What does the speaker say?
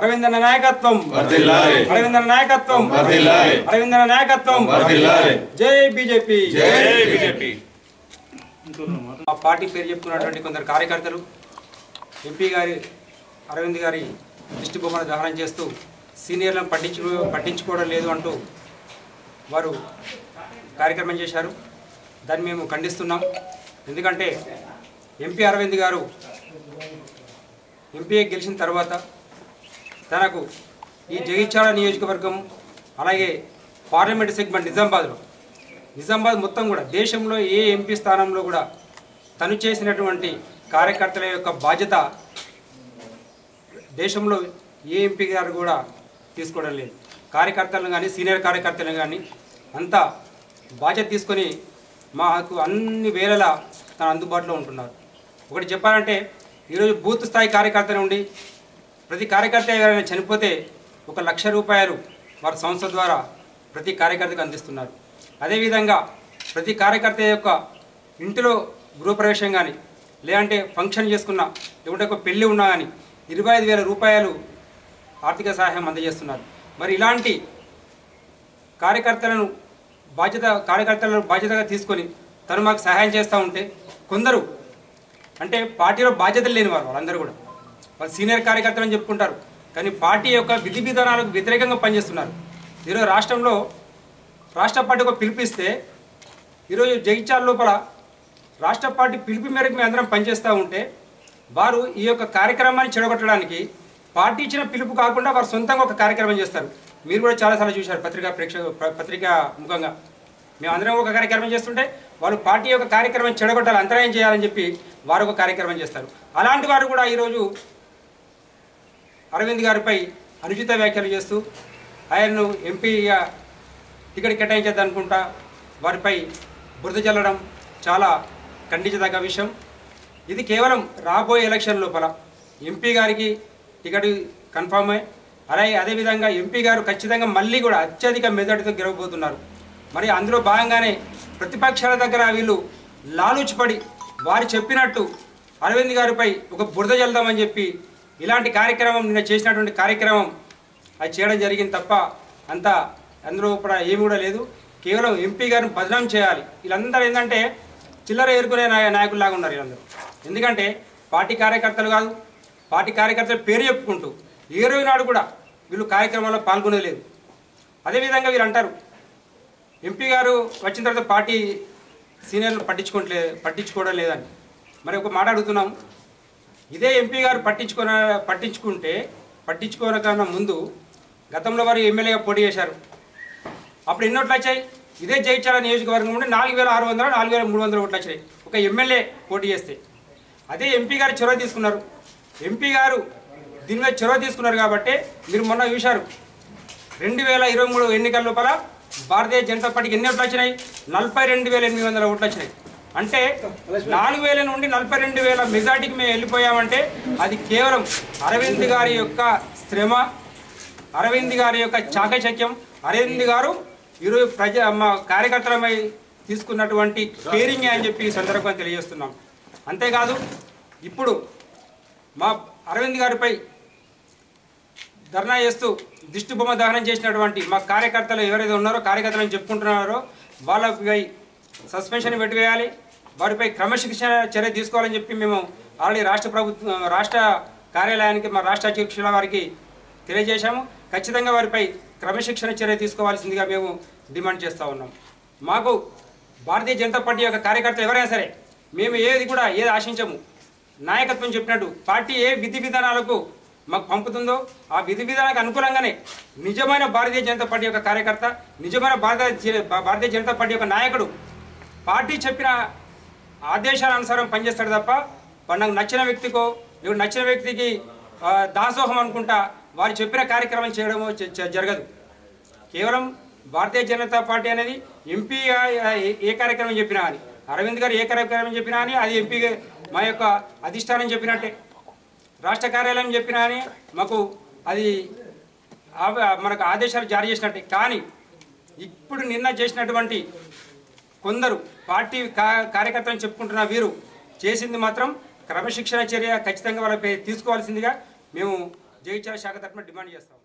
అరవిందన నాయకత్వం వర్ధిల్లాలి అరవిందన నాయకత్వం వర్ధిల్లాలి అరవిందన నాయకత్వం వర్ధిల్లాలి జై బీజేపీ జై బీజేపీ మా పార్టీ పేరు చెప్పుకున్నటువంటి కొందరు కార్యకర్తలు ఎంపీ గారి అరవింద్ గారి దిష్టి బొమ్మను దహనం చేస్తూ సీనియర్లను పట్టించుకోవడం లేదు అంటూ వారు కార్యక్రమం చేశారు. దాన్ని మేము ఖండిస్తున్నాం. ఎందుకంటే ఎంపీ అరవింద్ గారు ఎంపీ గెలిచిన తర్వాత తనకు ఈ జగిత్యాల నియోజకవర్గం అలాగే పార్లమెంట్ సెగ్మెంట్ నిజామాబాద్ మొత్తం కూడా దేశంలో ఏ ఎంపీ స్థానంలో కూడా తను చేసినటువంటి కార్యకర్తల యొక్క బాధ్యత దేశంలో ఏ ఎంపీ గారు కూడా తీసుకోవడం లేదు. కార్యకర్తలను కానీ సీనియర్ కార్యకర్తలను కానీ అంతా బాధ్యత తీసుకొని మాకు అన్ని వేళలా తన అందుబాటులో ఉంటున్నారు. ఒకటి చెప్పాలంటే ఈరోజు బూత్ స్థాయి కార్యకర్త నుండి ప్రతి కార్యకర్త ఎవరైనా చనిపోతే 1,00,000 రూపాయలు వారి సంస్థ ద్వారా ప్రతి కార్యకర్తకు అందిస్తున్నారు. అదేవిధంగా ప్రతి కార్యకర్త యొక్క ఇంటిలో గృహప్రవేశం కానీ లేదంటే ఫంక్షన్ చేసుకున్నా లేకుంటే ఒక పెళ్ళి ఉన్నా కానీ 25,000 రూపాయలు ఆర్థిక సహాయం అందజేస్తున్నారు. మరి ఇలాంటి కార్యకర్తలను బాధ్యతగా తీసుకొని తను మాకు సహాయం చేస్తూ ఉంటే కొందరు అంటే పార్టీలో బాధ్యతలు లేని వాళ్ళందరూ కూడా వాళ్ళు సీనియర్ కార్యకర్తలు అని చెప్పుకుంటారు, కానీ పార్టీ యొక్క విధి విధానాలకు వ్యతిరేకంగా పనిచేస్తున్నారు. ఈరోజు రాష్ట్రంలో రాష్ట్ర పార్టీ ఒక పిలుపిస్తే ఈరోజు జగిత్యాల లోపల రాష్ట్ర పార్టీ పిలుపు మేరకు మేము అందరం పనిచేస్తూ ఉంటే వారు ఈ యొక్క కార్యక్రమాన్ని చెడగొట్టడానికి పార్టీ ఇచ్చిన పిలుపు కాకుండా వారు సొంతంగా ఒక కార్యక్రమం చేస్తారు. మీరు కూడా చాలాసార్లు చూశారు పత్రికా ముఖంగా మేము అందరం ఒక కార్యక్రమం చేస్తుంటే వాళ్ళు పార్టీ యొక్క కార్యక్రమం చెడగొట్టాలి, అంతరాయం చేయాలని చెప్పి వారు ఒక కార్యక్రమం చేస్తారు. అలాంటి వారు కూడా ఈరోజు అరవింద్ గారిపై అనుచిత వ్యాఖ్యలు చేస్తూ ఆయన్ను ఎంపీగా టికెట్ కేటాయించేద్దనుకుంటా వారిపై బురద చల్లడం చాలా ఖండించదగ్గ విషయం. ఇది కేవలం రాబోయే ఎలక్షన్ లోపల ఎంపీ గారికి టికెట్ కన్ఫామ్ అయ్యి అదేవిధంగా ఎంపీ గారు ఖచ్చితంగా మళ్ళీ కూడా అత్యధిక మెజార్టీతో గెలవబోతున్నారు. మరి అందులో భాగంగానే ప్రతిపక్షాల దగ్గర వీళ్ళు లాలూచిపడి వారు చెప్పినట్టు అరవింద్ గారిపై ఒక బురద చల్దామని చెప్పి ఇలాంటి కార్యక్రమం నిన్న చేసినటువంటి కార్యక్రమం అది చేయడం జరిగింది తప్ప అందులో కూడా ఏమి కూడా లేదు. కేవలం ఎంపీ గారిని బదనాం చేయాలి. వీళ్ళందరూ ఏంటంటే చిల్లర ఏరుకునే నాయకుల్లాగా ఉన్నారు వీళ్ళందరూ. ఎందుకంటే పార్టీ కార్యకర్తలు కాదు, పార్టీ కార్యకర్తల పేరు చెప్పుకుంటూ ఏ రోజు నాడు కూడా వీళ్ళు కార్యక్రమాల్లో పాల్గొనలేదు. అదేవిధంగా వీళ్ళు అంటారు ఎంపీ గారు వచ్చిన తర్వాత పార్టీ సీనియర్లు పట్టించుకోవడం లేదని. మరి ఒక మాట అడుగుతున్నాం, ఇదే ఎంపీ గారు పట్టించుకోనకన్నా ముందు గతంలో వారు ఎమ్మెల్యేగా పోటీ చేశారు. అప్పుడు ఎన్ని ఓట్లు వచ్చాయి? ఇదే జగిత్యాల నియోజకవర్గం నుండి 4,600 4,300 ఓట్లు వచ్చినాయి ఒక ఎమ్మెల్యే పోటీ చేస్తే. అదే ఎంపీ గారు చొరవ తీసుకున్నారు. ఎంపీ గారు దీని మీద చొరవ తీసుకున్నారు కాబట్టి మీరు మొన్న చూశారు 2023 ఎన్నికల లోపల భారతీయ జనతా పార్టీకి ఎన్ని ఓట్లు వచ్చినాయి? 42,800 ఓట్లు వచ్చినాయి. అంటే 4,000 నుండి 42,000 మెజార్టీకి మేము వెళ్ళిపోయామంటే అది కేవలం అరవింద్ గారి యొక్క శ్రమ, అరవింద్ గారి యొక్క చాకచక్యం, అరవింద్ గారు ఈరోజు మా కార్యకర్తలపై తీసుకున్నటువంటి కేరింగ్ అని చెప్పి ఈ సందర్భంగా తెలియజేస్తున్నాం. అంతేకాదు ఇప్పుడు మా అరవింద్ గారిపై ధర్నా చేస్తూ దిష్టి బొమ్మ దహనం చేసినటువంటి మా కార్యకర్తలు ఎవరైతే ఉన్నారో కార్యకర్తలను చెప్పుకుంటున్నారో వాళ్ళపై సస్పెన్షన్ పెట్టివేయాలి, వారిపై క్రమశిక్షణ చర్య తీసుకోవాలని చెప్పి మేము ఆల్రెడీ రాష్ట్ర కార్యాలయానికి మా రాష్ట్ర అధ్యక్షుల వారికి తెలియజేశాము. ఖచ్చితంగా వారిపై క్రమశిక్షణ చర్య తీసుకోవాల్సిందిగా మేము డిమాండ్ చేస్తూ ఉన్నాం. మాకు భారతీయ జనతా పార్టీ యొక్క కార్యకర్తలు ఎవరైనా సరే మేము ఏది ఆశించము. నాయకత్వం చెప్పినట్టు పార్టీ ఏ విధి విధానాలకు మాకు పంపుతుందో ఆ విధి విధానాలకు అనుకూలంగానే నిజమైన భారతీయ జనతా పార్టీ యొక్క కార్యకర్త, నిజమైన భారతీయ జనతా పార్టీ యొక్క నాయకుడు పార్టీ చెప్పిన ఆదేశాల అనుసారం పనిచేస్తాడు తప్ప నాకు నచ్చిన వ్యక్తికో లేదా నచ్చిన వ్యక్తికి దాసోహం అనుకుంటా వారు చెప్పిన కార్యక్రమం చేయడమో జరగదు. కేవలం భారతీయ జనతా పార్టీ అనేది ఎంపీ ఏ కార్యక్రమం చెప్పినా అని, అరవింద్ గారు ఏ కార్యక్రమం చెప్పినా అని అది ఎంపీ మా యొక్క అధిష్టానం చెప్పినట్టే, రాష్ట్ర కార్యాలయం చెప్పినా అని మాకు అది మనకు ఆదేశాలు జారీ చేసినట్టే. కానీ ఇప్పుడు నిన్న చేసినటువంటి కొందరు పార్టీ కార్యకర్తలను చెప్పుకుంటున్న వీరు చేసింది మాత్రం క్రమశిక్షణ చర్య ఖచ్చితంగా వాళ్ళపై తీసుకోవాల్సిందిగా మేము జగిత్యాల శాఖ తరఫున డిమాండ్ చేస్తాం.